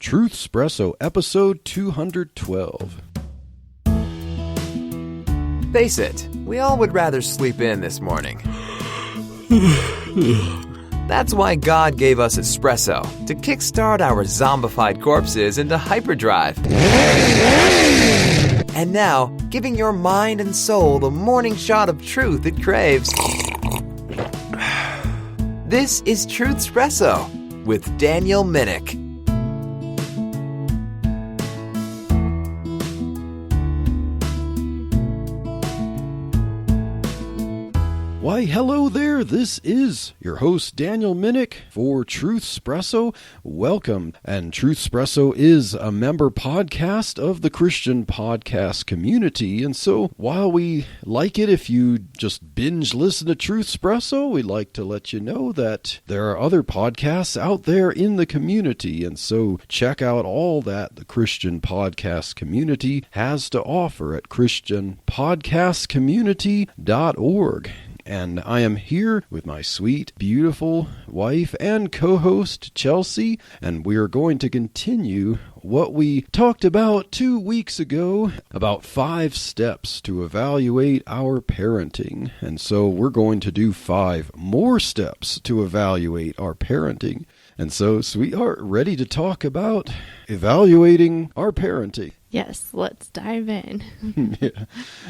Truth Espresso, episode 212. Face it, we all would rather sleep in this morning. That's why God gave us espresso, to kickstart our zombified corpses into hyperdrive. And now, giving your mind and soul the morning shot of truth it craves. This is Truth Espresso with Daniel Minnick. Why, hello there. This is your host, Daniel Minnick, for Truth Espresso. Welcome. And Truth Espresso is a member podcast of the Christian podcast community. And so while we like it if you just binge listen to Truth Espresso, we'd like to let you know that there are other podcasts out there in the community. And so check out all that the Christian podcast community has to offer at christianpodcastcommunity.org. And I am here with my sweet, beautiful wife and co-host, Chelsea, and we are going to continue what we talked about 2 weeks ago, about 5 steps to evaluate our parenting. And so we're going to do 5 more steps to evaluate our parenting. And so, sweetheart, ready to talk about evaluating our parenting? Yes, let's dive in. Yeah.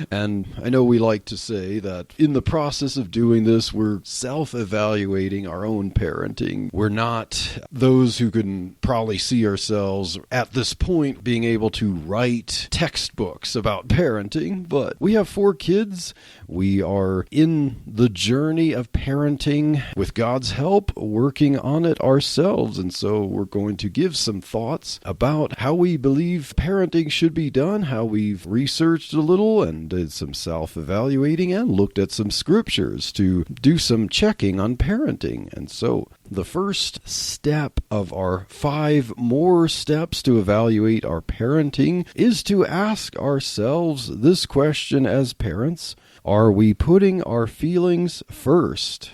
And I know we like to say that in the process of doing this, we're self-evaluating our own parenting. We're not those who can probably see ourselves at this point being able to write textbooks about parenting, but we have 4 kids. We are in the journey of parenting with God's help, working on it ourselves. And so we're going to give some thoughts about how we believe parenting should be done, how we've researched a little and did some self-evaluating and looked at some scriptures to do some checking on parenting. And so the first step of our 5 more steps to evaluate our parenting is to ask ourselves this question as parents: are we putting our feelings first?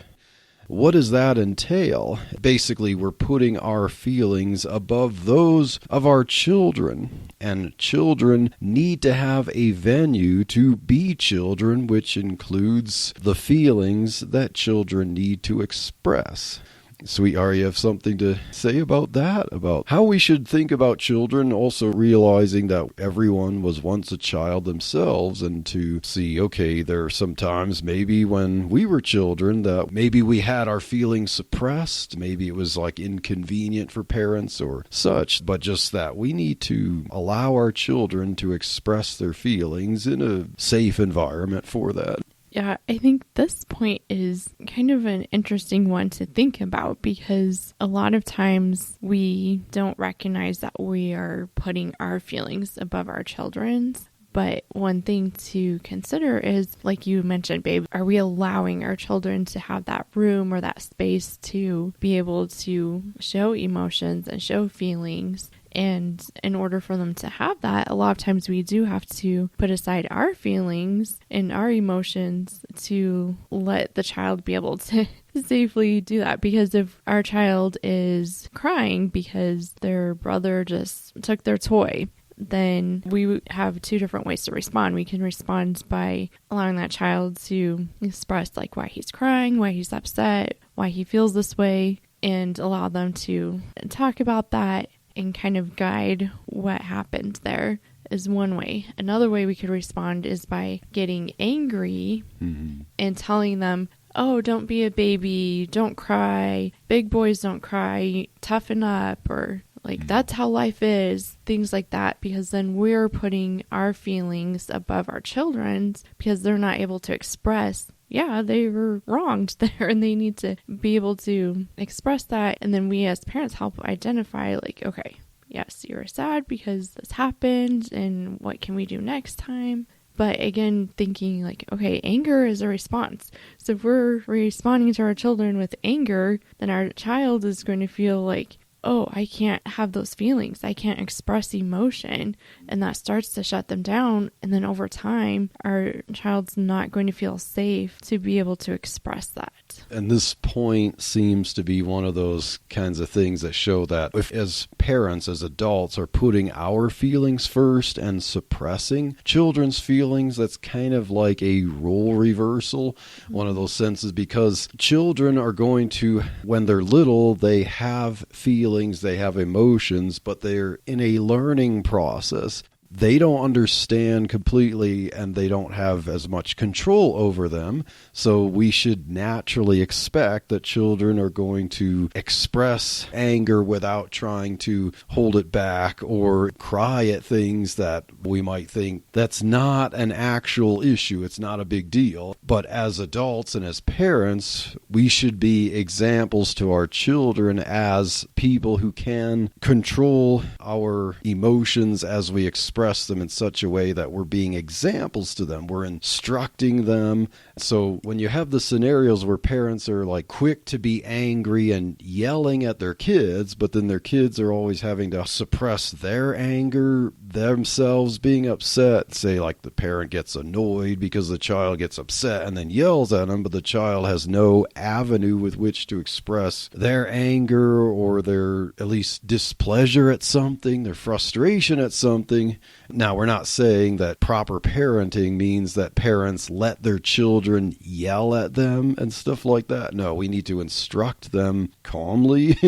What does that entail? Basically, we're putting our feelings above those of our children, and children need to have a venue to be children, which includes the feelings that children need to express. Sweetheart, you have something to say about that? About how we should think about children, also realizing that everyone was once a child themselves, and to see, okay, there are some times maybe when we were children that maybe we had our feelings suppressed, maybe it was like inconvenient for parents or such, but just that we need to allow our children to express their feelings in a safe environment for that. Yeah, I think this point is kind of an interesting one to think about, because a lot of times we don't recognize that we are putting our feelings above our children's. But one thing to consider is, like you mentioned, babe, are we allowing our children to have that room or that space to be able to show emotions and show feelings? And in order for them to have that, a lot of times we do have to put aside our feelings and our emotions to let the child be able to safely do that. Because if our child is crying because their brother just took their toy, then we have 2 different ways to respond. We can respond by allowing that child to express like why he's crying, why he's upset, why he feels this way, and allow them to talk about that and kind of guide what happened there is one way. Another way we could respond is by getting angry and telling them, oh, don't be a baby, don't cry, big boys don't cry, toughen up, or like, that's how life is, things like that, because then we're putting our feelings above our children's because they're not able to express, yeah, they were wronged there and they need to be able to express that. And then we as parents help identify like, okay, yes, you were sad because this happened and what can we do next time? But again, thinking like, okay, anger is a response. So if we're responding to our children with anger, then our child is going to feel like, oh, I can't have those feelings. I can't express emotion. And that starts to shut them down. And then over time, our child's not going to feel safe to be able to express that. And this point seems to be one of those kinds of things that show that if as parents, as adults, are putting our feelings first and suppressing children's feelings, that's kind of like a role reversal, one of those senses, because children are going to, when they're little, they have feelings, they have emotions, but they're in a learning process. They don't understand completely, and they don't have as much control over them. So we should naturally expect that children are going to express anger without trying to hold it back or cry at things that we might think that's not an actual issue. It's not a big deal. But as adults and as parents, we should be examples to our children as people who can control our emotions as we express them in such a way that we're being examples to them. We're instructing them. So when you have the scenarios where parents are like quick to be angry and yelling at their kids, but then their kids are always having to suppress their anger, themselves being upset, say like the parent gets annoyed because the child gets upset and then yells at them, but the child has no avenue with which to express their anger or their at least displeasure at something, their frustration at something. Now, we're not saying that proper parenting means that parents let their children yell at them and stuff like that. No, we need to instruct them calmly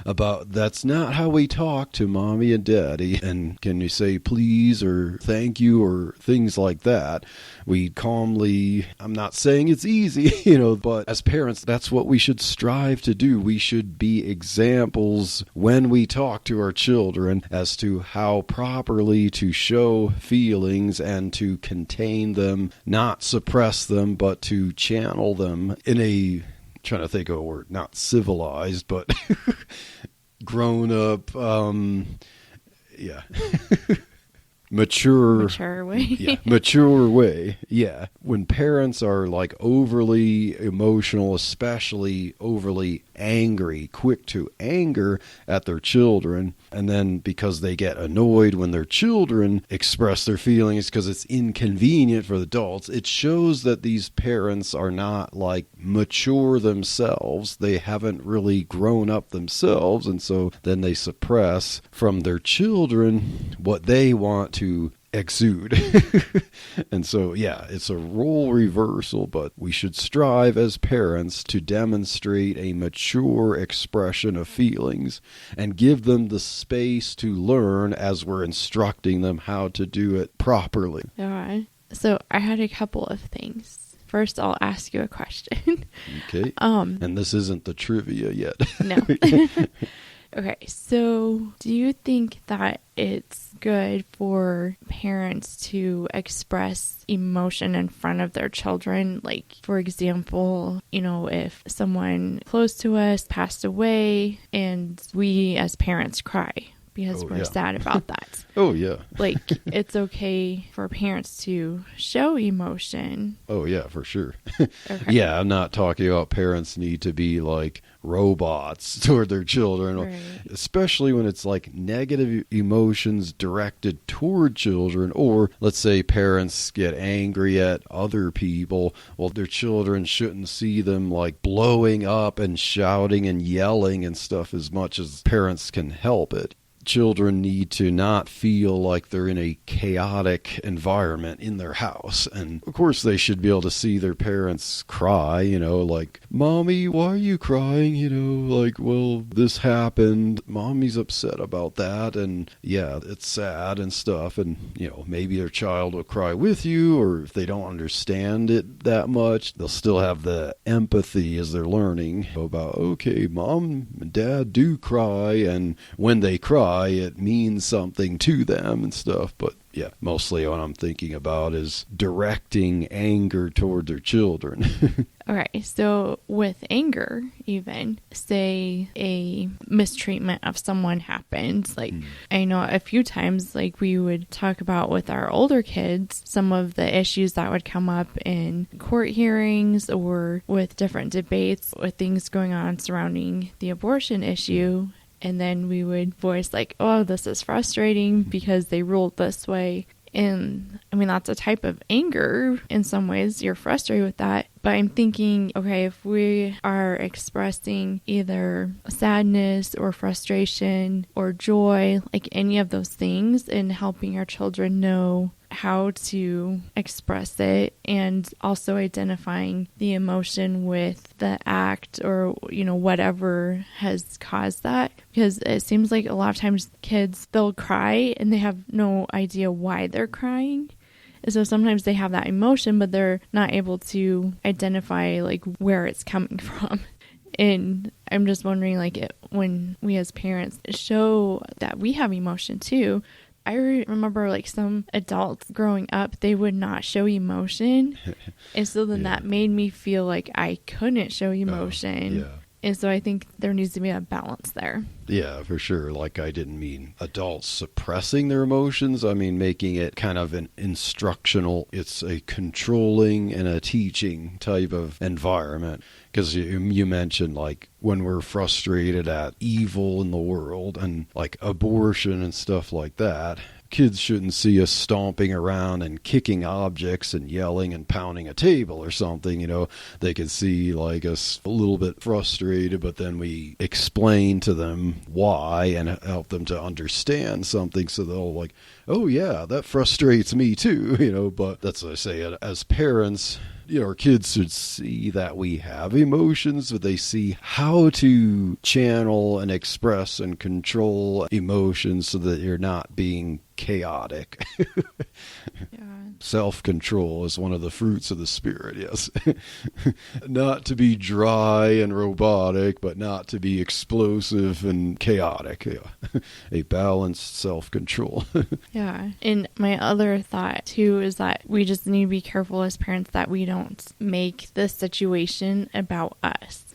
about that's not how we talk to mommy and daddy. And can you say please or thank you or things like that? We calmly, I'm not saying it's easy, but as parents, that's what we should strive to do. We should be examples when we talk to our children as to how properly to show feelings and to contain them, not suppress them, but to channel them in a, trying to think of a word, not civilized, but grown up, mature way. Mature way. Yeah. When parents are like overly emotional, especially overly angry, quick to anger at their children, and then because they get annoyed when their children express their feelings because it's inconvenient for the adults, it shows that these parents are not like mature themselves. They haven't really grown up themselves, and so then they suppress from their children what they want to exude. And so, it's a role reversal, but we should strive as parents to demonstrate a mature expression of feelings and give them the space to learn as we're instructing them how to do it properly. All right. So I had a couple of things. First, I'll ask you a question. Okay. And this isn't the trivia yet. No. Okay, so do you think that it's good for parents to express emotion in front of their children? Like, for example, if someone close to us passed away and we as parents cry because we're sad about that. Oh, yeah. Like, it's okay for parents to show emotion. Oh, yeah, for sure. Okay. Yeah, I'm not talking about parents need to be like robots toward their children, right. Especially when it's like negative emotions directed toward children, or let's say parents get angry at other people. Well, their children shouldn't see them like blowing up and shouting and yelling and stuff as much as parents can help it. Children need to not feel like they're in a chaotic environment in their house. And of course they should be able to see their parents cry, like, Mommy, why are you crying? Like, well, this happened. Mommy's upset about that. And it's sad and stuff. And, maybe their child will cry with you, or if they don't understand it that much, they'll still have the empathy as they're learning about, okay, mom and dad do cry. And when they cry, it means something to them and stuff. But mostly what I'm thinking about is directing anger toward their children. Okay, so with anger, even, say a mistreatment of someone happens. Like, I know a few times, like, we would talk about with our older kids, some of the issues that would come up in court hearings or with different debates with things going on surrounding the abortion issue. And then we would voice like, oh, this is frustrating because they ruled this way. And I mean, that's a type of anger in some ways. You're frustrated with that. But I'm thinking, okay, if we are expressing either sadness or frustration or joy, like any of those things, and helping our children know how to express it, and also identifying the emotion with the act or, whatever has caused that. Because it seems like a lot of times kids, they'll cry and they have no idea why they're crying. So sometimes they have that emotion, but they're not able to identify like where it's coming from. And I'm just wondering, like, when we as parents show that we have emotion too. I remember like some adults growing up, they would not show emotion. And so then that made me feel like I couldn't show emotion. Yeah. And so I think there needs to be a balance there. Yeah, for sure. Like, I didn't mean adults suppressing their emotions. I mean, making it kind of an instructional, it's a controlling and a teaching type of environment. Because you mentioned, like, when we're frustrated at evil in the world and, like, abortion and stuff like that, kids shouldn't see us stomping around and kicking objects and yelling and pounding a table or something. They could see like us a little bit frustrated, but then we explain to them why and help them to understand something, so they'll like, oh yeah, that frustrates me too. But that's what I say, as parents, our kids should see that we have emotions, but they see how to channel and express and control emotions so that you're not being chaotic. Self-control is one of the fruits of the Spirit, yes. Not to be dry and robotic, but not to be explosive and chaotic. Yeah. A balanced self-control. Yeah. And my other thought, too, is that we just need to be careful as parents that we don't make the situation about us.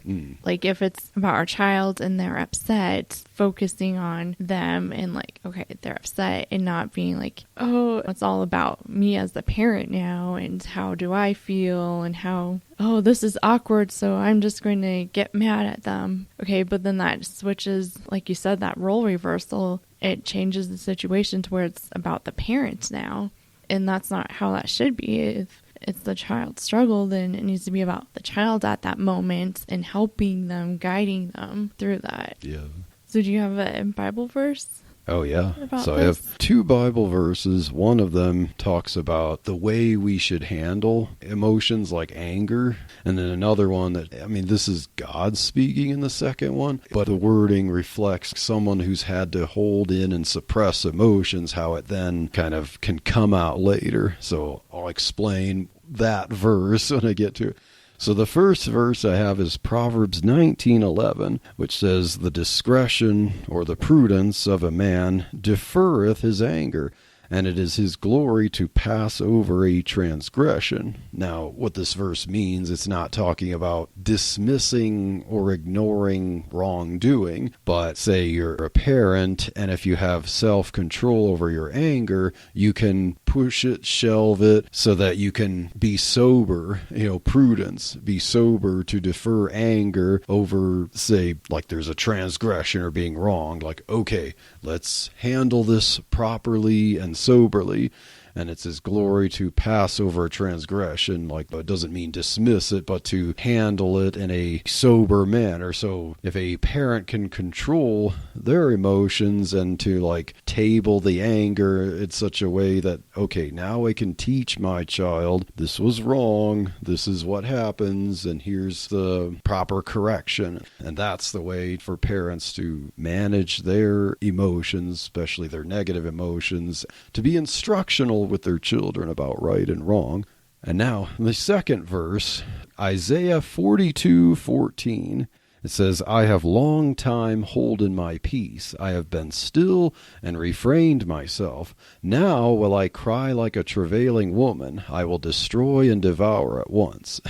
Like, if it's about our child and they're upset, focusing on them and like, okay, they're upset, and not being like, oh, it's all about me as the parent now and how do I feel and how, oh, this is awkward, so I'm just going to get mad at them. Okay, but then that switches, like you said, that role reversal. It changes the situation to where it's about the parent now. And that's not how that should be. If it's the child's struggle, then it needs to be about the child at that moment and helping them, guiding them through that. Yeah. So do you have a Bible verse? Oh, yeah. So I this? have 2 Bible verses. One of them talks about the way we should handle emotions like anger. And then another one this is God speaking in the second one, but the wording reflects someone who's had to hold in and suppress emotions, how it then kind of can come out later. So I'll explain that verse when I get to it. So the first verse I have is Proverbs 19:11, which says, "The discretion or the prudence of a man deferreth his anger, and it is his glory to pass over a transgression." Now, what this verse means, it's not talking about dismissing or ignoring wrongdoing, but say you're a parent, and if you have self-control over your anger, you can push it, shelve it, so that you can be sober, prudence, be sober to defer anger over, say, like there's a transgression or being wrong, like, okay, let's handle this properly and soberly, and it's his glory to pass over a transgression. Like, it doesn't mean dismiss it, but to handle it in a sober manner. So if a parent can control their emotions and to like table the anger in such a way that, okay, now I can teach my child this was wrong, this is what happens, and here's the proper correction. And that's the way for parents to manage their emotions, especially their negative emotions, to be instructional with their children about right and wrong. And now, the second verse, Isaiah 42:14, it says, "I have long time holden my peace. I have been still and refrained myself. Now will I cry like a travailing woman. I will destroy and devour at once."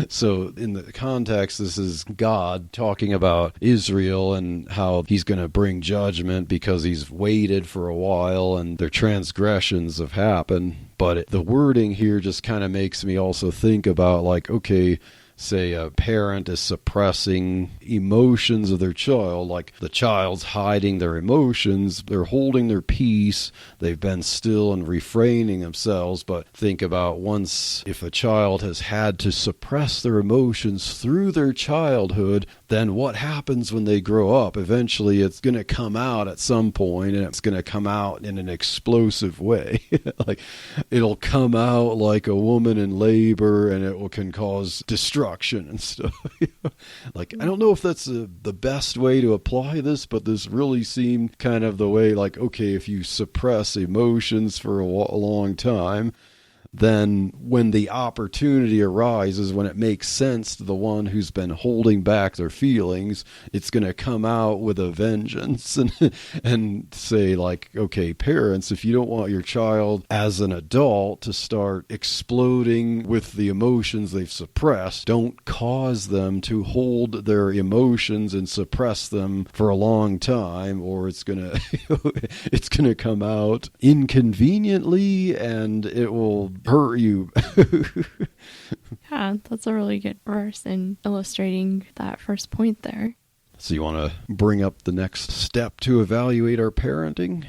So in the context, this is God talking about Israel and how he's going to bring judgment because he's waited for a while and their transgressions have happened. But the wording here just kind of makes me also think about like, okay, say a parent is suppressing emotions of their child, like the child's hiding their emotions, they're holding their peace, they've been still and refraining themselves. But think about once, if a child has had to suppress their emotions through their childhood, then what happens when they grow up? Eventually it's going to come out at some point, and it's going to come out in an explosive way. Like, it'll come out like a woman in labor, and it can cause destruction and stuff. Like, I don't know if that's the best way to apply this, but this really seemed kind of the way, like, okay, if you suppress emotions for a long time, then when the opportunity arises, when it makes sense to the one who's been holding back their feelings, it's going to come out with a vengeance and say, like, okay, parents, if you don't want your child as an adult to start exploding with the emotions they've suppressed, don't cause them to hold their emotions and suppress them for a long time, or it's going to come out inconveniently, and it will hurt you. Yeah, that's a really good verse in illustrating that first point there. So you want to bring up the next step to evaluate our parenting?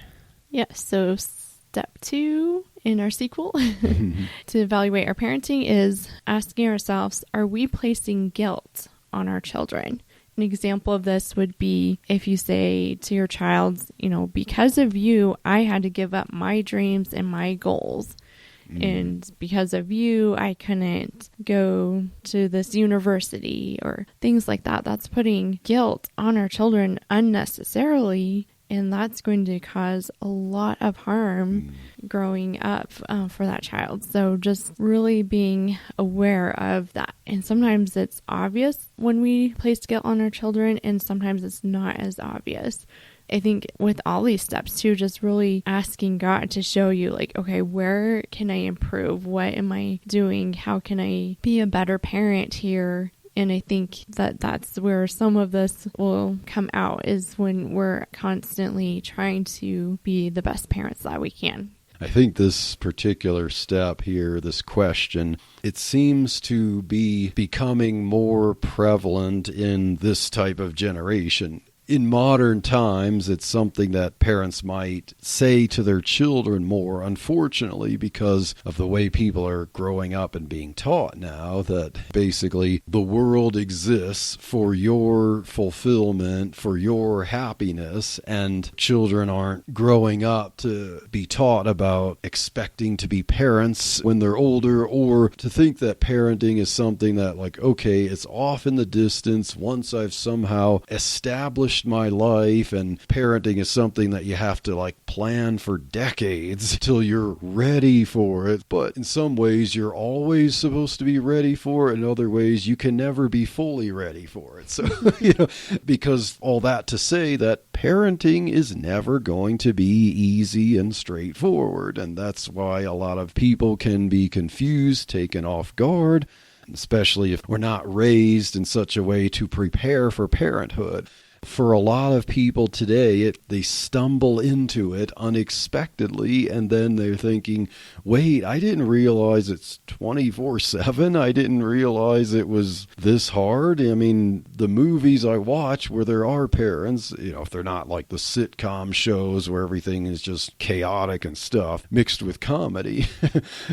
Yes, so step 2 in our sequel to evaluate our parenting is asking ourselves, are we placing guilt on our children? An example of this would be if you say to your child, because of you, I had to give up my dreams and my goals. And because of you, I couldn't go to this university or things like that. That's putting guilt on our children unnecessarily, and that's going to cause a lot of harm growing up for that child. So just really being aware of that. And sometimes it's obvious when we place guilt on our children, and sometimes it's not as obvious. I think with all these steps too, just really asking God to show you, like, okay, where can I improve? What am I doing? How can I be a better parent here? And I think that that's where some of this will come out, is when we're constantly trying to be the best parents that we can. I think this particular step here, this question, it seems to be becoming more prevalent in this type of generation. In modern times, it's something that parents might say to their children more, unfortunately, because of the way people are growing up and being taught now, that basically the world exists for your fulfillment, for your happiness, and children aren't growing up to be taught about expecting to be parents when they're older, or to think that parenting is something that, like, okay, it's off in the distance once I've somehow established my life, and parenting is something that you have to, like, plan for decades till you're ready for it. But in some ways you're always supposed to be ready for it. In other ways you can never be fully ready for it. So because all that to say that parenting is never going to be easy and straightforward, and that's why a lot of people can be confused, taken off guard, especially if we're not raised in such a way to prepare for parenthood. For a lot of people today, they stumble into it unexpectedly, and then they're thinking, wait, I didn't realize it's 24/7. I didn't realize it was this hard. I mean, the movies I watch where there are parents, if they're not like the sitcom shows where everything is just chaotic and stuff mixed with comedy,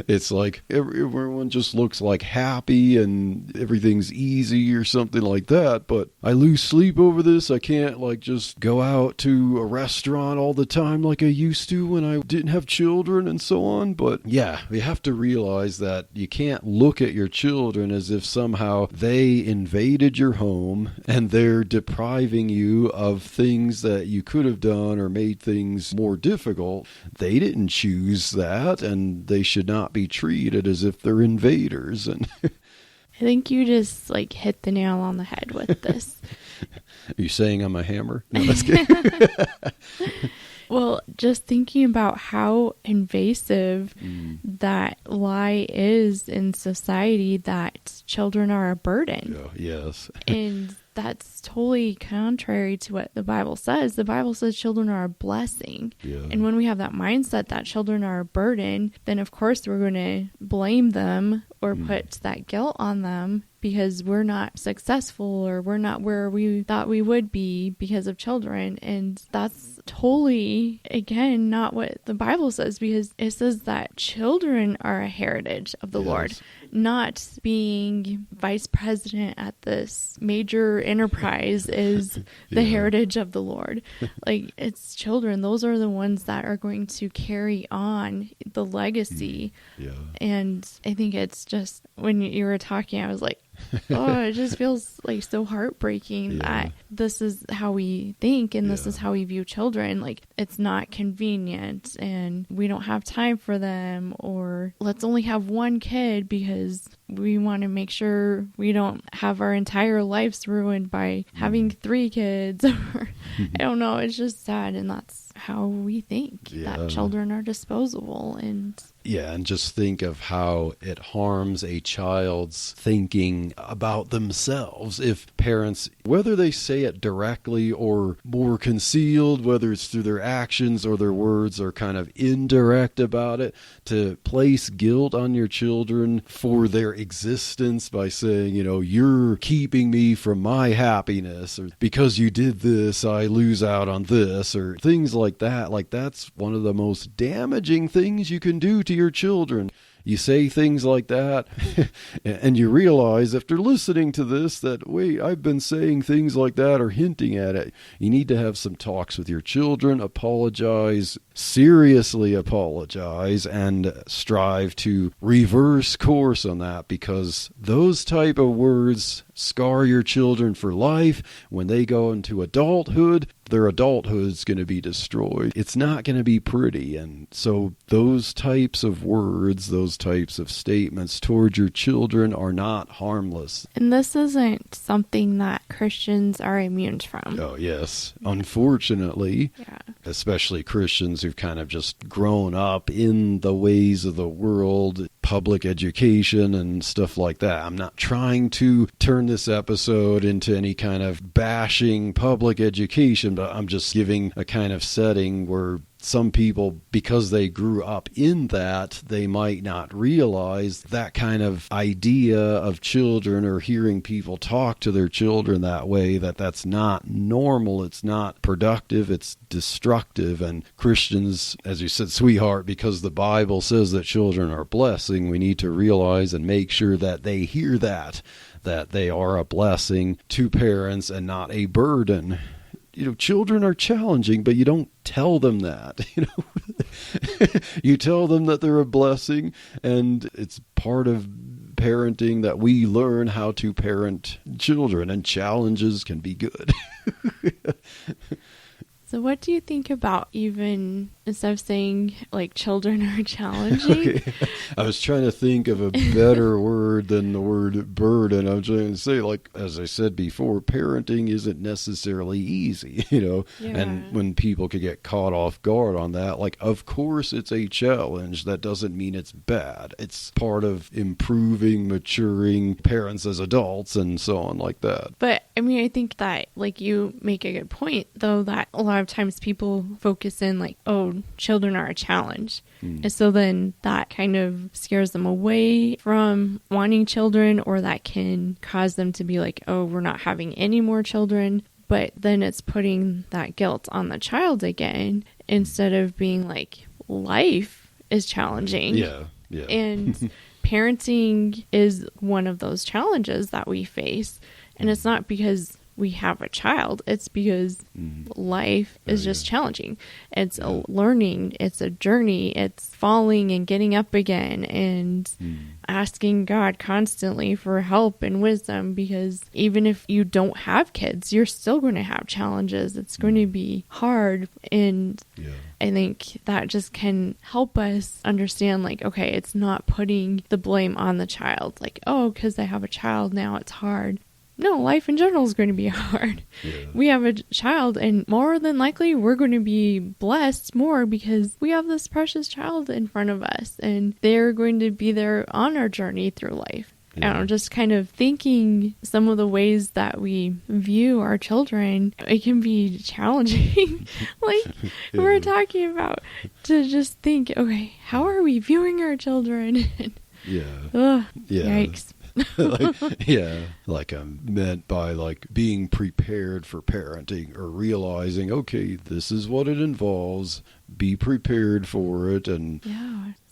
it's like everyone just looks like happy and everything's easy or something like that. But I lose sleep over this. I can't, like, just go out to a restaurant all the time like I used to when I didn't have children and so on. But yeah, we have to realize that you can't look at your children as if somehow they invaded your home and they're depriving you of things that you could have done or made things more difficult. They didn't choose that, and they should not be treated as if they're invaders. And I think you just, like, hit the nail on the head with this. Are you saying I'm a hammer? No, that's good. Well, just thinking about how invasive that lie is in society, that children are a burden. Oh, yes. And that's totally contrary to what the Bible says. The Bible says children are a blessing. Yeah. And when we have that mindset that children are a burden, then of course we're going to blame them or put that guilt on them because we're not successful or we're not where we thought we would be because of children. And that's totally, again, not what the Bible says, because it says that children are a heritage of the Lord, not being vice president at this major enterprise is the heritage of the Lord. Like, it's children. Those are the ones that are going to carry on the legacy. Yeah. And I think it's just, when you were talking, I was like, oh, it just feels like so heartbreaking that this is how we think and this is how we view children. Like, it's not convenient and we don't have time for them, or let's only have one kid because we want to make sure we don't have our entire lives ruined by having 3 kids. I don't know. It's just sad. And that's how we think that children are disposable. And and just think of how it harms a child's thinking about themselves if parents, whether they say it directly or more concealed, whether it's through their actions or their words, are kind of indirect about it, to place guilt on your children for their existence by saying, you're keeping me from my happiness, or because you did this, I lose out on this, or things like that. Like, that's one of the most damaging things you can do to your children. You say things like that, and you realize after listening to this that, wait, I've been saying things like that or hinting at it. You need to have some talks with your children, apologize, seriously apologize, and strive to reverse course on that, because those type of words scar your children for life. When they go into adulthood, their adulthood is going to be destroyed. It's not going to be pretty. And so those types of words, those types of statements toward your children are not harmless. And this isn't something that Christians are immune from. Oh, yes. Unfortunately, especially Christians who've kind of just grown up in the ways of the world, public education and stuff like that. I'm not trying to turn this episode into any kind of bashing public education, but I'm just giving a kind of setting where some people, because they grew up in that, they might not realize that kind of idea of children, or hearing people talk to their children that way, that's not normal, it's not productive, it's destructive. And Christians, as you said, sweetheart, because the Bible says that children are a blessing, we need to realize and make sure that they hear that they are a blessing to parents and not a burden. Children are challenging, but you don't tell them that. You tell them that they're a blessing, and it's part of parenting that we learn how to parent children, and challenges can be good. So what do you think about, even instead of saying like children are challenging? Okay. I was trying to think of a better word than the word burden. I'm trying to say, like, as I said before, parenting isn't necessarily easy, and when people could get caught off guard on that, like, of course it's a challenge. That doesn't mean it's bad. It's part of improving, maturing parents as adults and so on like that. But I mean, I think that, like, you make a good point, though, that a lot of times people focus in like, oh, children are a challenge. And so then that kind of scares them away from wanting children, or that can cause them to be like, oh, we're not having any more children. But then it's putting that guilt on the child again, instead of being like, life is challenging. Yeah. And parenting is one of those challenges that we face. And it's not because we have a child, it's because life is just challenging. It's a learning, it's a journey, it's falling and getting up again, and asking God constantly for help and wisdom, because even if you don't have kids, you're still going to have challenges. It's going to be hard. And I think that just can help us understand, like, okay, it's not putting the blame on the child, like, oh, because I have a child now it's hard. No, life in general is going to be hard. We have a child, and more than likely we're going to be blessed more because we have this precious child in front of us, and they're going to be there on our journey through life. I don't know, just kind of thinking some of the ways that we view our children, it can be challenging. Like we're talking about, to just think, okay, how are we viewing our children? Yikes. Like I'm meant by like being prepared for parenting, or realizing, okay, this is what it involves, be prepared for it. And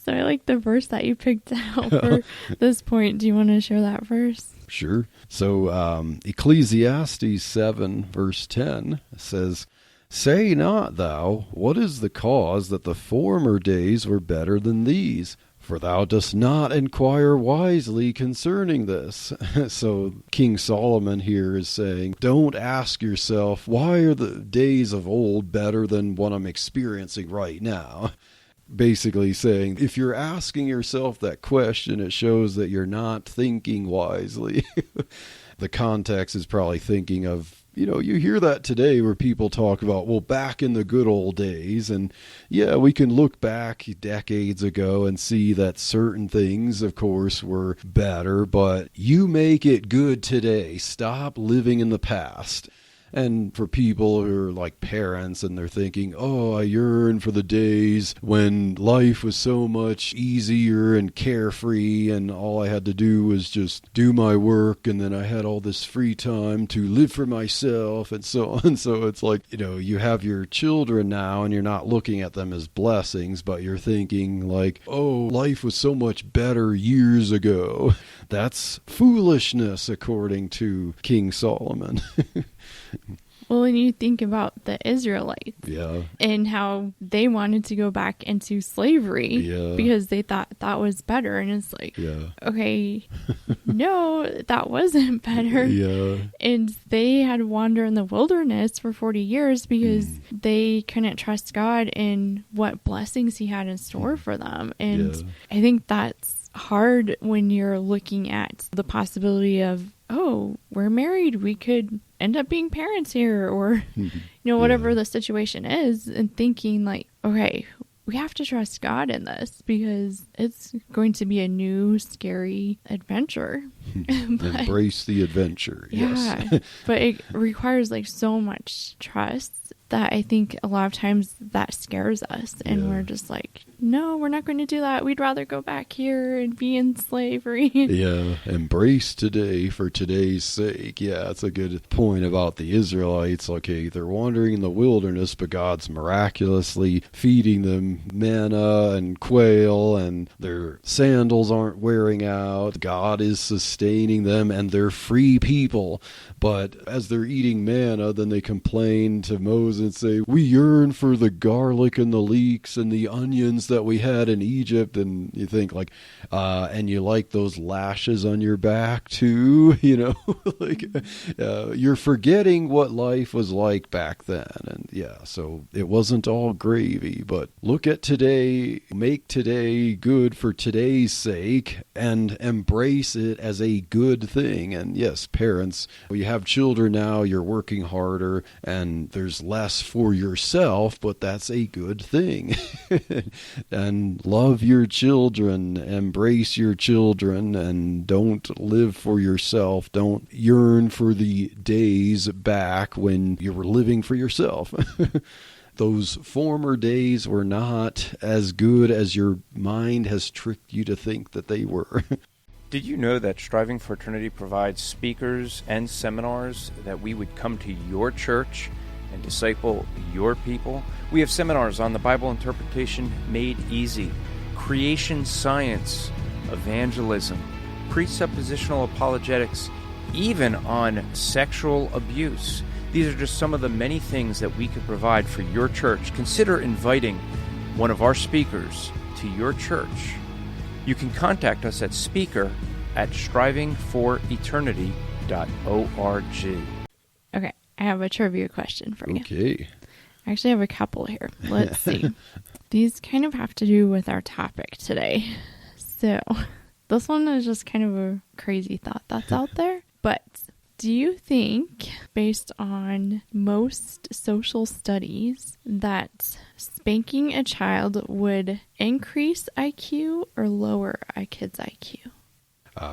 so I like the verse that you picked out for this point. Do you want to share that verse? Sure. So Ecclesiastes 7 verse 10 says, "Say not thou, what is the cause that the former days were better than these? For thou dost not inquire wisely concerning this." So King Solomon here is saying, don't ask yourself, why are the days of old better than what I'm experiencing right now? Basically saying, if you're asking yourself that question, it shows that you're not thinking wisely. The context is probably thinking of, you hear that today where people talk about, well, back in the good old days. And yeah, we can look back decades ago and see that certain things, of course, were better, but you make it good today. Stop living in the past. And for people who are like parents and they're thinking, oh, I yearn for the days when life was so much easier and carefree and all I had to do was just do my work, and then I had all this free time to live for myself and so on. So it's like, you have your children now and you're not looking at them as blessings, but you're thinking like, oh, life was so much better years ago. That's foolishness, according to King Solomon. Well, when you think about the Israelites and how they wanted to go back into slavery because they thought that was better. And it's like, okay, no, that wasn't better. And they had to wander in the wilderness for 40 years because they couldn't trust God in what blessings he had in store for them. And I think that's hard when you're looking at the possibility of, oh, we're married, we could end up being parents here, or whatever the situation is, and thinking like, okay, we have to trust God in this because it's going to be a new scary adventure. Embrace the adventure. But it requires like so much trust that I think a lot of times that scares us, and we're just like, no, we're not going to do that. We'd rather go back here and be in slavery. Embrace today for today's sake. That's a good point about the Israelites. Okay, they're wandering in the wilderness, but God's miraculously feeding them manna and quail, and their sandals aren't wearing out. God is sustaining them, and they're free people. But as they're eating manna, then they complain to Moses and say, we yearn for the garlic and the leeks and the onions that we had in Egypt. And you think like, and you like those lashes on your back too, like you're forgetting what life was like back then. And so it wasn't all gravy, but look at today, make today good for today's sake, and embrace it as a good thing. And yes, parents, you have children now, you're working harder and there's less for yourself, but that's a good thing. And love your children, embrace your children, and don't live for yourself. Don't yearn for the days back when you were living for yourself. Those former days were not as good as your mind has tricked you to think that they were. Did you know that Striving for Eternity provides speakers and seminars that we would come to your church and disciple your people? We have seminars on the Bible interpretation made easy, creation science, evangelism, presuppositional apologetics, even on sexual abuse. These are just some of the many things that we could provide for your church. Consider inviting one of our speakers to your church. You can contact us at speaker@strivingforeternity.org. Okay, I have a trivia question for you. Okay. I actually have a couple here. Let's see. These kind of have to do with our topic today. So, this one is just kind of a crazy thought that's out there. But do you think, based on most social studies, that spanking a child would increase IQ or lower a kid's IQ?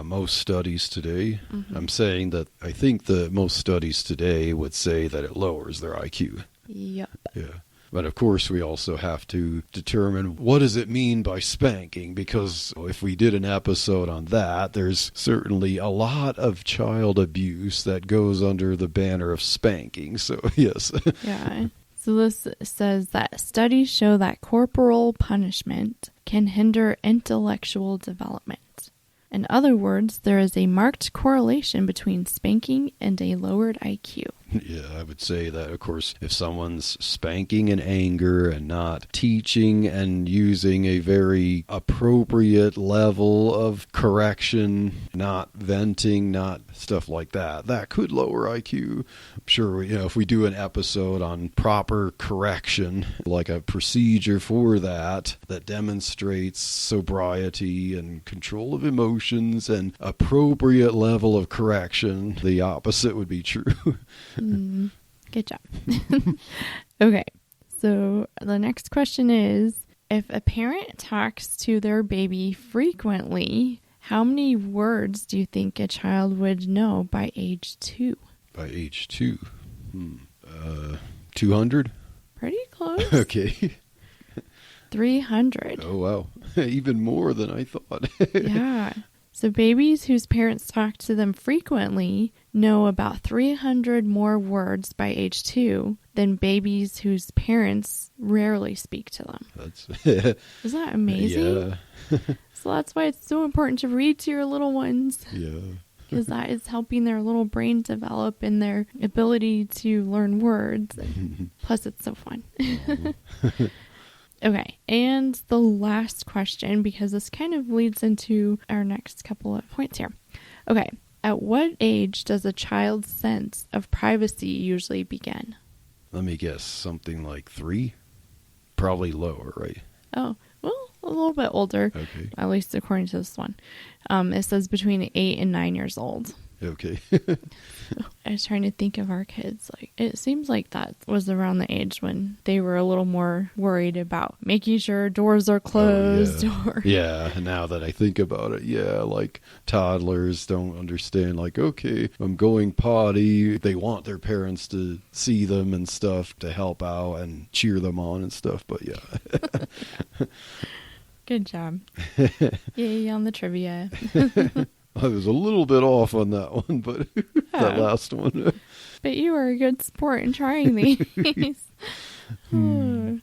Most studies today, I'm saying that I think that most studies today would say that it lowers their IQ. Yep. Yeah. But of course, we also have to determine what does it mean by spanking, because if we did an episode on that, there's certainly a lot of child abuse that goes under the banner of spanking. So, yes. Yeah. So this says that studies show that corporal punishment can hinder intellectual development. In other words, there is a marked correlation between spanking and a lowered IQ. Yeah, I would say that, of course, if someone's spanking in anger and not teaching and using a very appropriate level of correction, not venting, not stuff like that, that could lower IQ. I'm sure, if we do an episode on proper correction, like a procedure for that demonstrates sobriety and control of emotions and appropriate level of correction, the opposite would be true. Good job. Okay, so the next question is, if a parent talks to their baby frequently, how many words do you think a child would know by age 2? By age 2? 200? Pretty close. Okay. 300. Oh, wow. Even more than I thought. Yeah. So babies whose parents talk to them frequently know about 300 more words by age 2 than babies whose parents rarely speak to them. Isn't that amazing? Yeah. So that's why it's so important to read to your little ones. Yeah. Because that is helping their little brain develop and their ability to learn words. Plus, it's so fun. Okay, and the last question, because this kind of leads into our next couple of points here. Okay, at what age does a child's sense of privacy usually begin? Let me guess, something like 3? Probably lower, right? Oh, well, a little bit older, Okay. at least according to this one. It says between 8 and 9 years old. Okay. I was trying to think of our kids. Like, it seems like that was around the age when they were a little more worried about making sure doors are closed. Yeah, now that I think about it, yeah, like toddlers don't understand, like, okay, I'm going potty. They want their parents to see them and stuff to help out and cheer them on and stuff, but yeah. Good job. Yay on the trivia. I was a little bit off on that one, but that last one. But you were a good sport in trying these. Do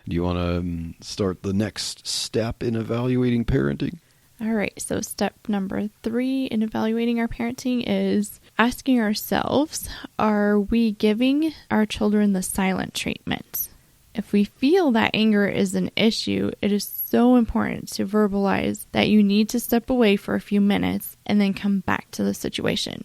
you want to start the next step in evaluating parenting? All right. So step number 3 in evaluating our parenting is asking ourselves, are we giving our children the silent treatment? If we feel that anger is an issue, it is so important to verbalize that you need to step away for a few minutes and then come back to the situation.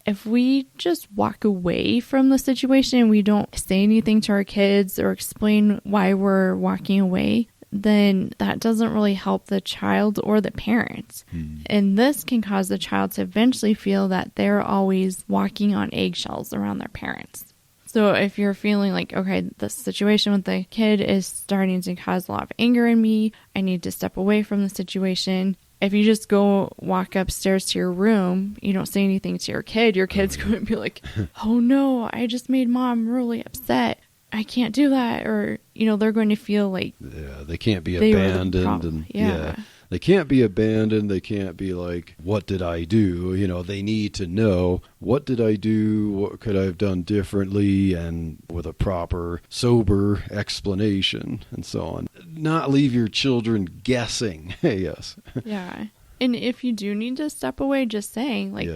If we just walk away from the situation and we don't say anything to our kids or explain why we're walking away, then that doesn't really help the child or the parents. And this can cause the child to eventually feel that they're always walking on eggshells around their parents. So if you're feeling like, okay, the situation with the kid is starting to cause a lot of anger in me, I need to step away from the situation. If you just go walk upstairs to your room, you don't say anything to your kid's going to be like, oh no, I just made mom really upset. I can't do that. Or, they're going to feel like they can't be abandoned. And yeah. They can't be abandoned. They can't be like, what did I do? They need to know, what did I do? What could I have done differently? And with a proper, sober explanation and so on. Not leave your children guessing. Yes. Yeah. And if you do need to step away, just saying, like,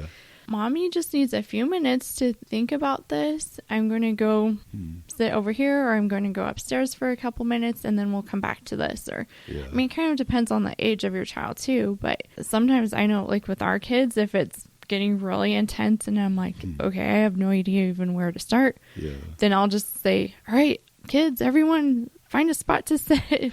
Mommy just needs a few minutes to think about this. I'm going to go sit over here, or I'm going to go upstairs for a couple minutes, and then we'll come back to this. Or, I mean, it kind of depends on the age of your child too. But sometimes I know, like with our kids, if it's getting really intense and I'm like, okay, I have no idea even where to start, then I'll just say, all right, kids, everyone find a spot to sit. And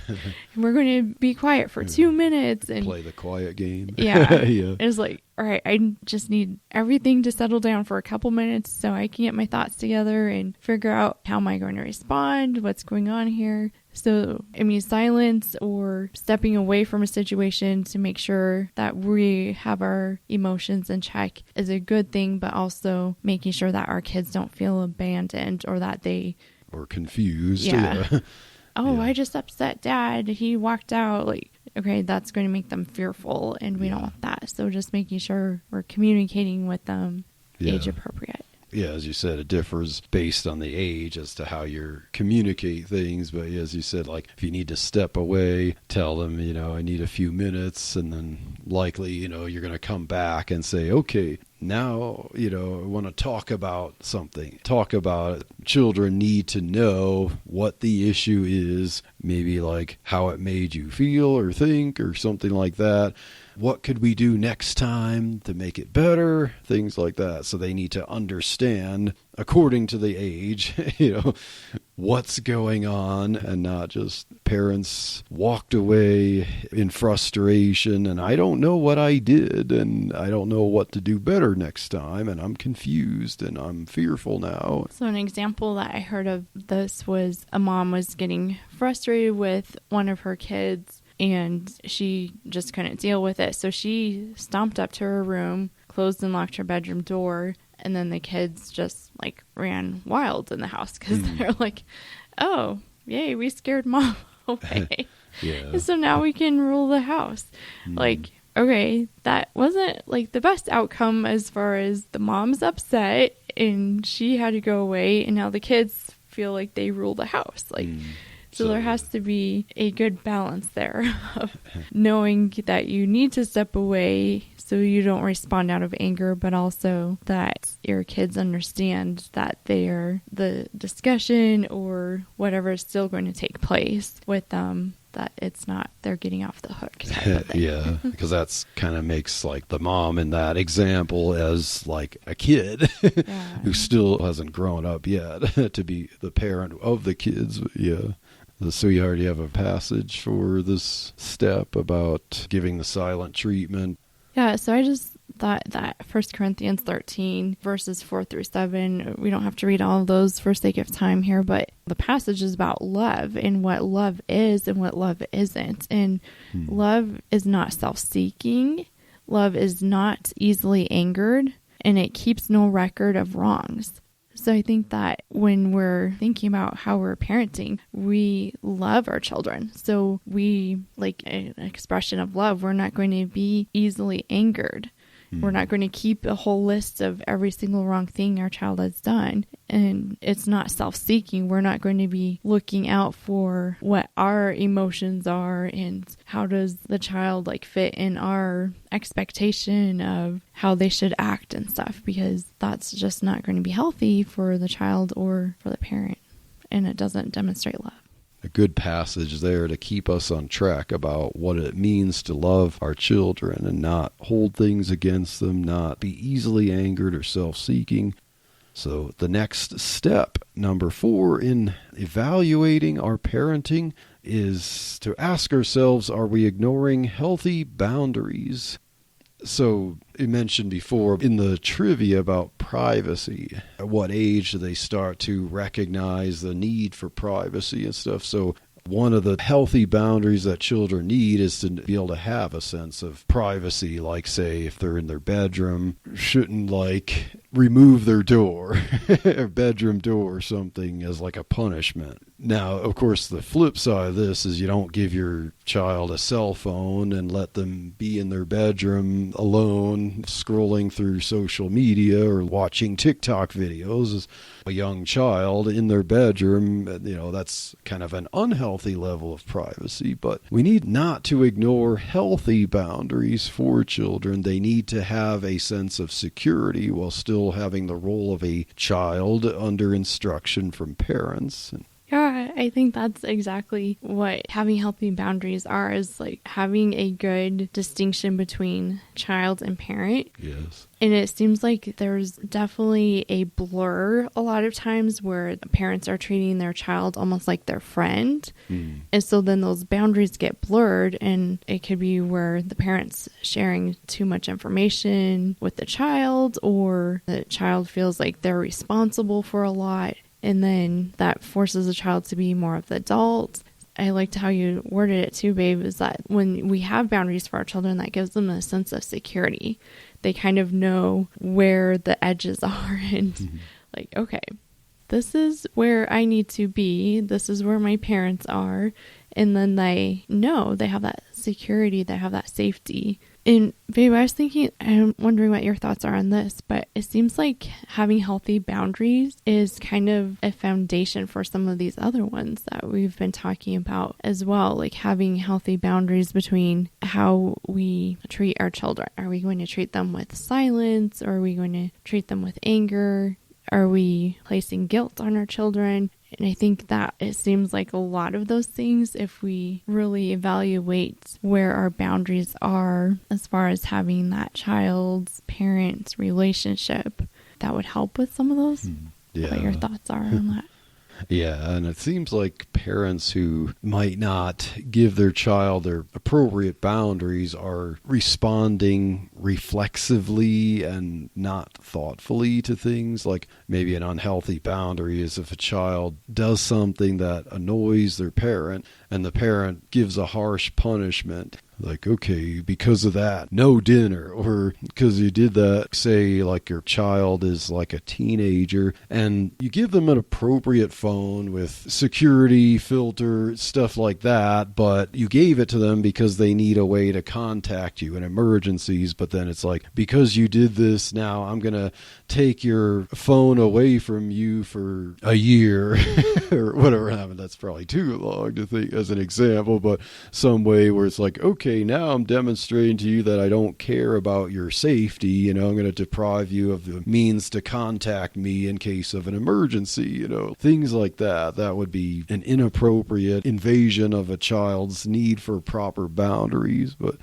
we're going to be quiet for 2 minutes. And play the quiet game. Yeah. Yeah. It was like, all right, I just need everything to settle down for a couple minutes so I can get my thoughts together and figure out how am I going to respond, what's going on here. So, I mean, silence or stepping away from a situation to make sure that we have our emotions in check is a good thing, but also making sure that our kids don't feel abandoned or that they... Or confused. Yeah. Oh, Yeah. I just upset Dad. He walked out. Like, okay, that's going to make them fearful, and we don't want that. So just making sure we're communicating with them age appropriate. Yeah, as you said, it differs based on the age as to how you communicate things. But as you said, like if you need to step away, tell them, I need a few minutes, and then likely, you're going to come back and say, okay, now, I want to talk about something. Talk about it. Children need to know what the issue is, maybe like how it made you feel or think or something like that. What could we do next time to make it better? Things like that. So they need to understand, according to the age, what's going on, and not just parents walked away in frustration and I don't know what I did and I don't know what to do better next time and I'm confused and I'm fearful now. So an example that I heard of this was a mom was getting frustrated with one of her kids and she just couldn't deal with it. So she stomped up to her room, closed and locked her bedroom door, and then the kids just like ran wild in the house because they're like, oh, yay, we scared Mom away. Yeah. So now we can rule the house. Like, okay, that wasn't like the best outcome as far as the mom's upset and she had to go away and now the kids feel like they rule the house. Like, so there has to be a good balance there of knowing that you need to step away so you don't respond out of anger, but also that your kids understand that the discussion or whatever is still going to take place with them, that it's not they're getting off the hook type of thing. Yeah, because that's kind of makes like the mom in that example as like a kid who still hasn't grown up yet to be the parent of the kids. Yeah. So you already have a passage for this step about giving the silent treatment. Yeah, so I just thought that 1 Corinthians 13, verses 4 through 7, we don't have to read all of those for sake of time here, but the passage is about love and what love is and what love isn't. And love is not self-seeking. Love is not easily angered, and it keeps no record of wrongs. So I think that when we're thinking about how we're parenting, we love our children. So we, like an expression of love, we're not going to be easily angered. We're not going to keep a whole list of every single wrong thing our child has done. And it's not self-seeking. We're not going to be looking out for what our emotions are and how does the child like fit in our expectation of how they should act and stuff, because that's just not going to be healthy for the child or for the parent. And it doesn't demonstrate love. A good passage there to keep us on track about what it means to love our children and not hold things against them, not be easily angered or self-seeking. So the next step, number 4, in evaluating our parenting is to ask ourselves, are we ignoring healthy boundaries? So you mentioned before in the trivia about privacy, at what age do they start to recognize the need for privacy and stuff? So one of the healthy boundaries that children need is to be able to have a sense of privacy, like say if they're in their bedroom, shouldn't like remove their door, or bedroom door or something as like a punishment. Now, of course, the flip side of this is you don't give your child a cell phone and let them be in their bedroom alone, scrolling through social media or watching TikTok videos as a young child in their bedroom. That's kind of an unhealthy level of privacy, but we need not to ignore healthy boundaries for children. They need to have a sense of security while still having the role of a child under instruction from parents. Yeah, Yeah, I think that's exactly what having healthy boundaries are, is like having a good distinction between child and parent. Yes. And it seems like there's definitely a blur a lot of times where the parents are treating their child almost like their friend. And so then those boundaries get blurred, and it could be where the parent's sharing too much information with the child, or the child feels like they're responsible for a lot. And then that forces the child to be more of the adult. I liked how you worded it too, babe, is that when we have boundaries for our children, that gives them a sense of security. They kind of know where the edges are and like, okay, this is where I need to be. This is where my parents are. And then they know they have that security, they have that safety. And babe, I was thinking, I'm wondering what your thoughts are on this, but it seems like having healthy boundaries is kind of a foundation for some of these other ones that we've been talking about as well. Like having healthy boundaries between how we treat our children. Are we going to treat them with silence? Or are we going to treat them with anger? Are we placing guilt on our children? And I think that it seems like a lot of those things, if we really evaluate where our boundaries are as far as having that child's-parent relationship, that would help with some of those. Yeah. What your thoughts are on that? Yeah, and it seems like parents who might not give their child their appropriate boundaries are responding reflexively and not thoughtfully to things. Like maybe an unhealthy boundary is if a child does something that annoys their parent and the parent gives a harsh punishment. Like, okay, because of that, no dinner, or because you did that, say, like your child is like a teenager, and you give them an appropriate phone with security filter, stuff like that, but you gave it to them because they need a way to contact you in emergencies, but then it's like, because you did this, now I'm going to take your phone away from you for a year, or whatever. I mean, that's probably too long to think as an example, but some way where it's like, okay, now I'm demonstrating to you that I don't care about your safety. You know, I'm going to deprive you of the means to contact me in case of an emergency, you know, things like that. That would be an inappropriate invasion of a child's need for proper boundaries. But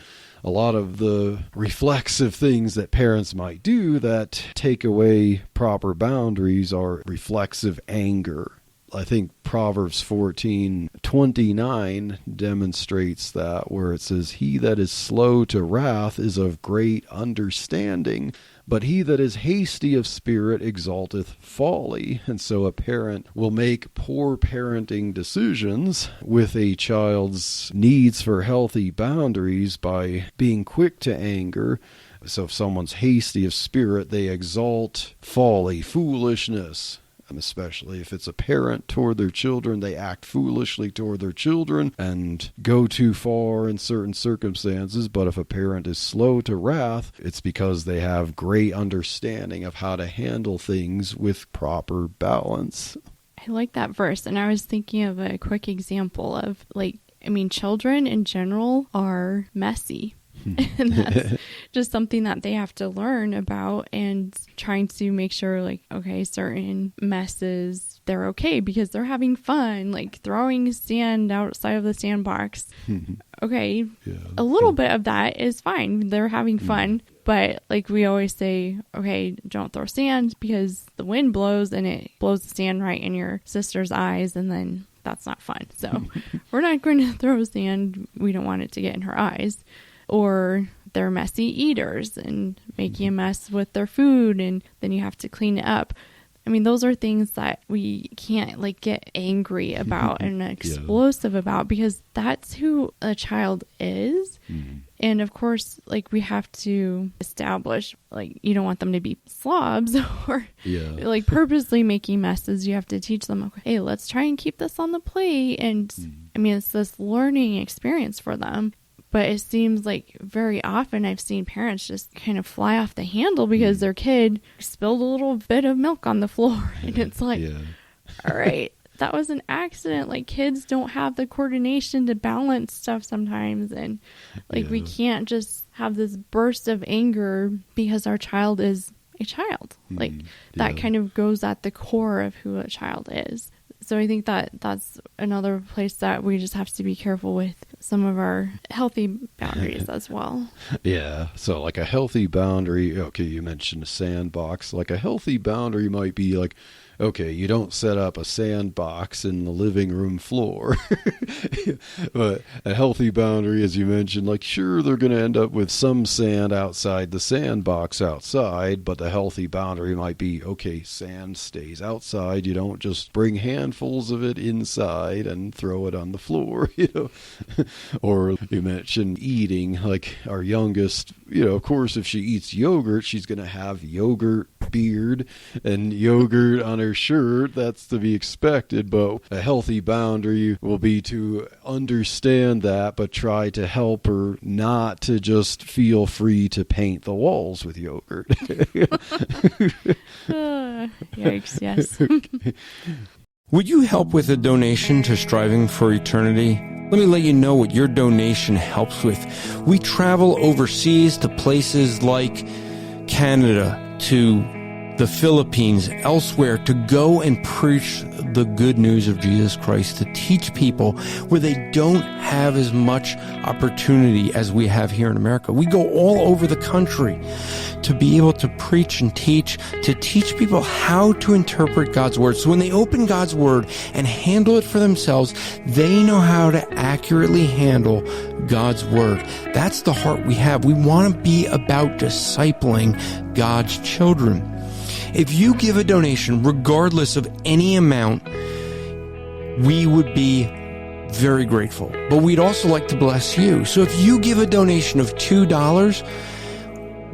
a lot of the reflexive things that parents might do that take away proper boundaries are reflexive anger. I think Proverbs 14:29 demonstrates that, where it says, "He that is slow to wrath is of great understanding, but he that is hasty of spirit exalteth folly." And so a parent will make poor parenting decisions with a child's needs for healthy boundaries by being quick to anger. So if someone's hasty of spirit, they exalt folly, foolishness. And especially if it's a parent toward their children, they act foolishly toward their children and go too far in certain circumstances. But if a parent is slow to wrath, it's because they have great understanding of how to handle things with proper balance. I like that verse. And I was thinking of a quick example of, like, I mean, children in general are messy. And that's just something that they have to learn about, and trying to make sure, like, okay, certain messes, they're okay because they're having fun, like throwing sand outside of the sandbox. Okay, yeah, a little bit of that is fine. They're having fun. But like we always say, okay, don't throw sand because the wind blows and it blows the sand right in your sister's eyes, and then that's not fun. So we're not going to throw sand. We don't want it to get in her eyes. Or they're messy eaters and making a mess with their food, and then you have to clean it up. I mean, those are things that we can't like get angry about and explosive about, because that's who a child is. And of course, like, we have to establish, like, you don't want them to be slobs or like purposely making messes. You have to teach them, okay, hey, let's try and keep this on the plate. And I mean, it's this learning experience for them. But it seems like very often I've seen parents just kind of fly off the handle because their kid spilled a little bit of milk on the floor. And it's like, all right, that was an accident. Like, kids don't have the coordination to balance stuff sometimes. And like, we can't just have this burst of anger because our child is a child. Like, that kind of goes at the core of who a child is. So I think that that's another place that we just have to be careful with some of our healthy boundaries as well. Yeah. So like a healthy boundary, okay, you mentioned a sandbox. Like a healthy boundary might be like, okay, you don't set up a sandbox in the living room floor. But a healthy boundary, as you mentioned, like, sure, they're going to end up with some sand outside the sandbox outside, but the healthy boundary might be, okay, sand stays outside. You don't just bring handfuls of it inside and throw it on the floor, Or you mentioned eating, like our youngest, of course, if she eats yogurt, she's going to have yogurt beard and yogurt on her shirt. That's to be expected, but a healthy boundary will be to understand that, but try to help her not to just feel free to paint the walls with yogurt. Yikes, yes. Would you help with a donation to Striving for Eternity? Let me let you know what your donation helps with. We travel overseas to places like Canada, to the Philippines, elsewhere, to go and preach the good news of Jesus Christ, to teach people where they don't have as much opportunity as we have here in America. We go all over the country to be able to preach and to teach people how to interpret God's Word. So when they open God's Word and handle it for themselves, they know how to accurately handle God's Word. That's the heart we have. We want to be about discipling God's children. If you give a donation, regardless of any amount, we would be very grateful. But we'd also like to bless you. So if you give a donation of $2,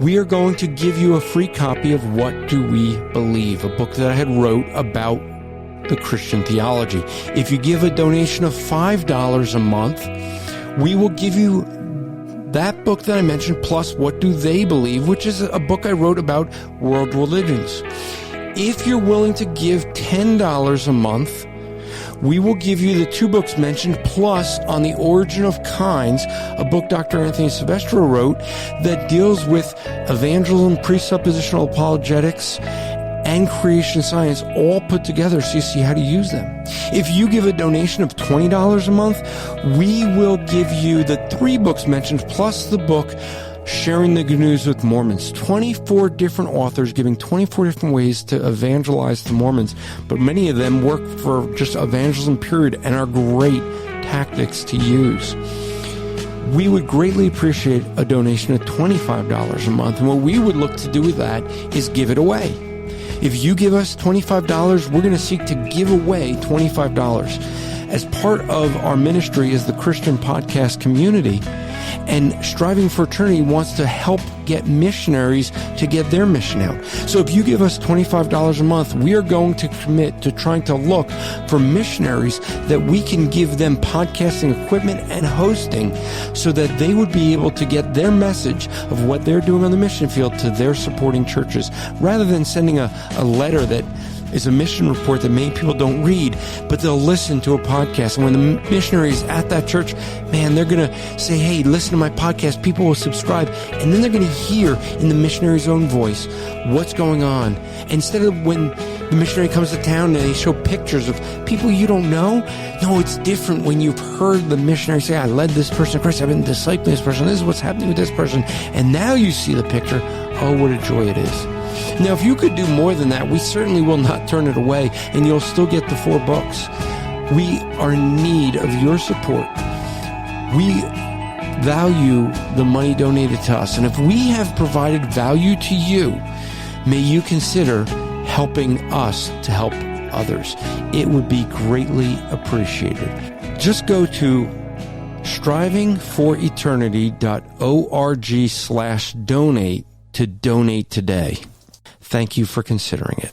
we are going to give you a free copy of What Do We Believe, a book that I had wrote about the Christian theology. If you give a donation of $5 a month, we will give you that book that I mentioned, plus What Do They Believe, which is a book I wrote about world religions. If you're willing to give $10 a month, we will give you the 2 books mentioned, plus On the Origin of Kinds, a book Dr. Anthony Silvestro wrote that deals with evangelism, presuppositional apologetics, and creation science all put together so you see how to use them. If you give a donation of $20 a month, we will give you the 3 books mentioned, plus the book Sharing the Good News with Mormons. 24 different authors giving 24 different ways to evangelize the Mormons, but many of them work for just evangelism period and are great tactics to use. We would greatly appreciate a donation of $25 a month, and what we would look to do with that is give it away. If you give us $25, we're going to seek to give away $25 as part of our ministry as the Christian podcast community. And Striving for Eternity wants to help get missionaries to get their mission out. So if you give us $25 a month, we are going to commit to trying to look for missionaries that we can give them podcasting equipment and hosting so that they would be able to get their message of what they're doing on the mission field to their supporting churches, rather than sending a letter that is a mission report that many people don't read, but they'll listen to a podcast. And when the missionary is at that church, man, they're going to say, hey, listen to my podcast. People will subscribe. And then they're going to hear in the missionary's own voice what's going on. Instead of when the missionary comes to town and they show pictures of people you don't know. No, it's different when you've heard the missionary say, I led this person to Christ. I've been discipling this person. This is what's happening with this person. And now you see the picture. Oh, what a joy it is. Now, if you could do more than that, we certainly will not turn it away, and you'll still get the 4 books. We are in need of your support. We value the money donated to us, and if we have provided value to you, may you consider helping us to help others. It would be greatly appreciated. Just go to strivingforeternity.org/donate to donate today. Thank you for considering it.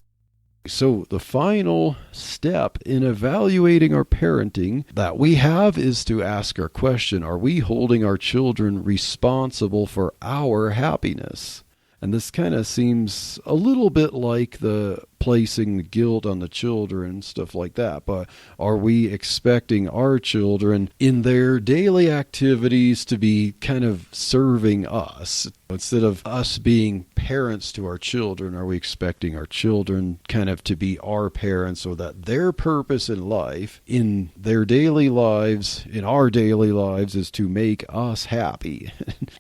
So the final step in evaluating our parenting that we have is to ask our question, are we holding our children responsible for our happiness? And this kind of seems a little bit like the placing the guilt on the children and stuff like that. But are we expecting our children in their daily activities to be kind of serving us instead of us being parents to our children, are we expecting our children kind of to be our parents, so that their purpose in life, in their daily lives, in our daily lives, is to make us happy?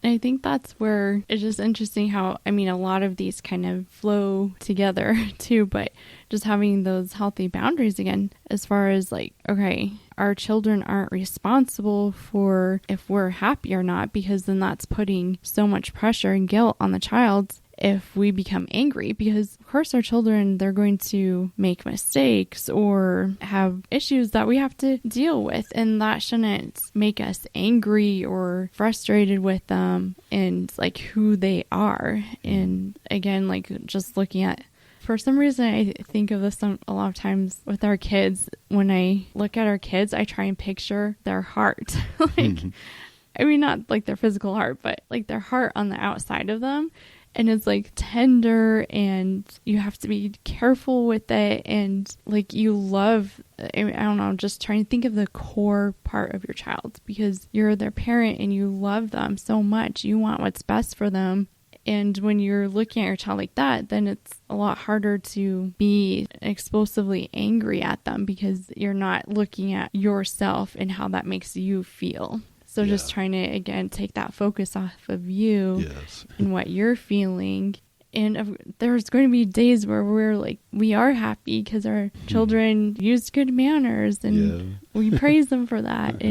And I think that's where it's just interesting how, I mean, a lot of these kind of flow together too, but just having those healthy boundaries again, as far as like, okay, our children aren't responsible for if we're happy or not, because then that's putting so much pressure and guilt on the child if we become angry, because of course our children, they're going to make mistakes or have issues that we have to deal with, and that shouldn't make us angry or frustrated with them and like who they are. And again, like just looking at, for some reason, I think of this a lot of times with our kids. When I look at our kids, I try and picture their heart. I mean, not like their physical heart, but like their heart on the outside of them. And it's like tender, and you have to be careful with it. And like you love, I don't know, just trying to think of the core part of your child, because you're their parent and you love them so much. You want what's best for them. And when you're looking at your child like that, then it's a lot harder to be explosively angry at them, because you're not looking at yourself and how that makes you feel. So just trying to, again, take that focus off of you and what you're feeling. And there's going to be days where we're like, we are happy because our children used good manners, and we praise them for that.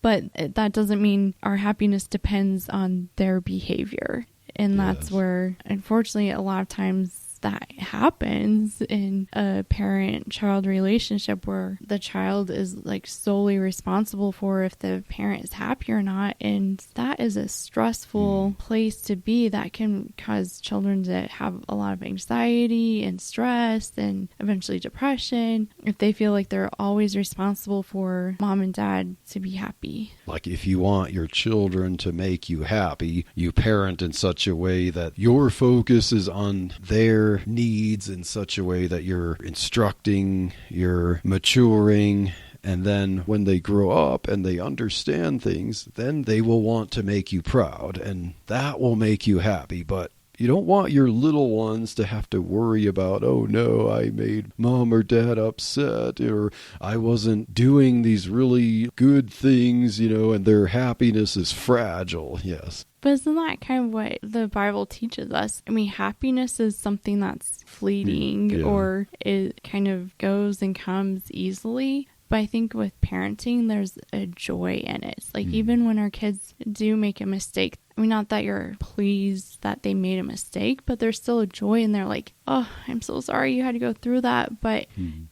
But that doesn't mean our happiness depends on their behavior. And that's where, unfortunately, a lot of times that happens in a parent-child relationship, where the child is like solely responsible for if the parent is happy or not. And that is a stressful place to be. That can cause children to have a lot of anxiety and stress and eventually depression if they feel like they're always responsible for mom and dad to be happy. Like if you want your children to make you happy, you parent in such a way that your focus is on their needs, in such a way that you're instructing, you're maturing, and then when they grow up and they understand things, then they will want to make you proud, and that will make you happy. But you don't want your little ones to have to worry about, oh no, I made mom or dad upset, or I wasn't doing these really good things, and their happiness is fragile. Yes. But isn't that kind of what the Bible teaches us? I mean, happiness is something that's fleeting, or it kind of goes and comes easily. But I think with parenting, there's a joy in it. It's like even when our kids do make a mistake, I mean, not that you're pleased that they made a mistake, but there's still a joy in there. Like, oh, I'm so sorry you had to go through that. But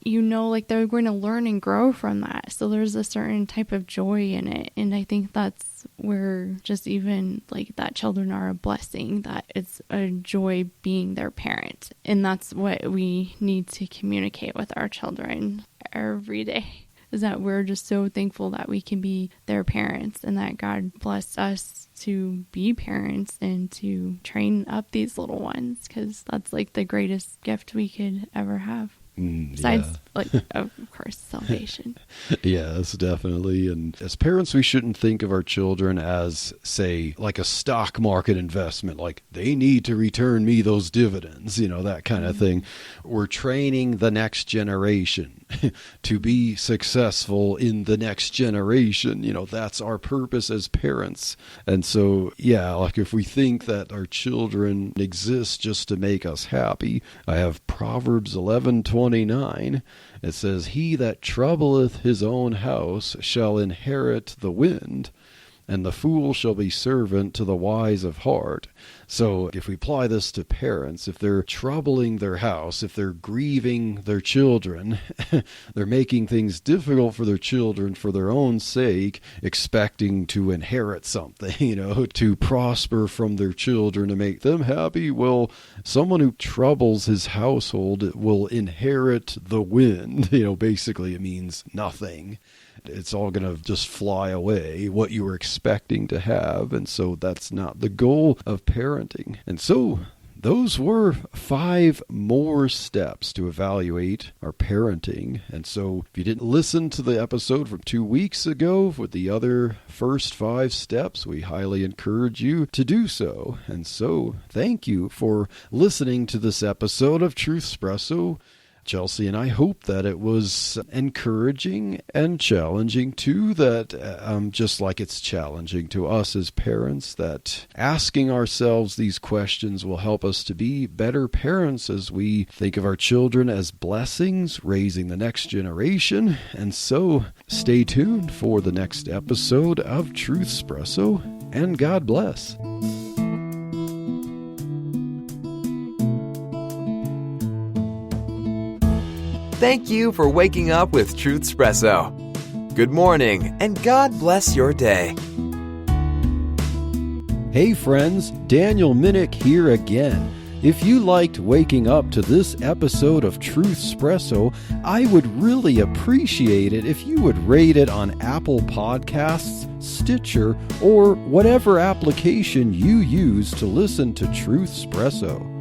like they're going to learn and grow from that. So there's a certain type of joy in it. And I think that's where just even like that children are a blessing, that it's a joy being their parent. And that's what we need to communicate with our children every day. Is that we're just so thankful that we can be their parents, and that God blessed us to be parents and to train up these little ones, because that's like the greatest gift we could ever have. Besides, like, of course, salvation. Yes, definitely. And as parents, we shouldn't think of our children as, say, like a stock market investment, like they need to return me those dividends, that kind of thing. We're training the next generation to be successful in the next generation. That's our purpose as parents. And so, like if we think that our children exist just to make us happy, I have Proverbs 11:29. It says, "He that troubleth his own house shall inherit the wind, and the fool shall be servant to the wise of heart." So if we apply this to parents, if they're troubling their house, if they're grieving their children, they're making things difficult for their children for their own sake, expecting to inherit something, to prosper from their children, to make them happy. Well, someone who troubles his household will inherit the wind. Basically it means nothing. It's all going to just fly away, what you were expecting to have. And so that's not the goal of parenting. And so those were 5 more steps to evaluate our parenting. And so if you didn't listen to the episode from 2 weeks ago with the other first 5 steps, we highly encourage you to do so. And so thank you for listening to this episode of Truth Espresso. Chelsea and I hope that it was encouraging and challenging too, that just like it's challenging to us as parents, that asking ourselves these questions will help us to be better parents as we think of our children as blessings, raising the next generation. And so stay tuned for the next episode of Truth Espresso, and God bless. Thank you for waking up with Truth Espresso. Good morning, and God bless your day. Hey friends, Daniel Minnick here again. If you liked waking up to this episode of Truth Espresso, I would really appreciate it if you would rate it on Apple Podcasts, Stitcher, or whatever application you use to listen to Truth Espresso.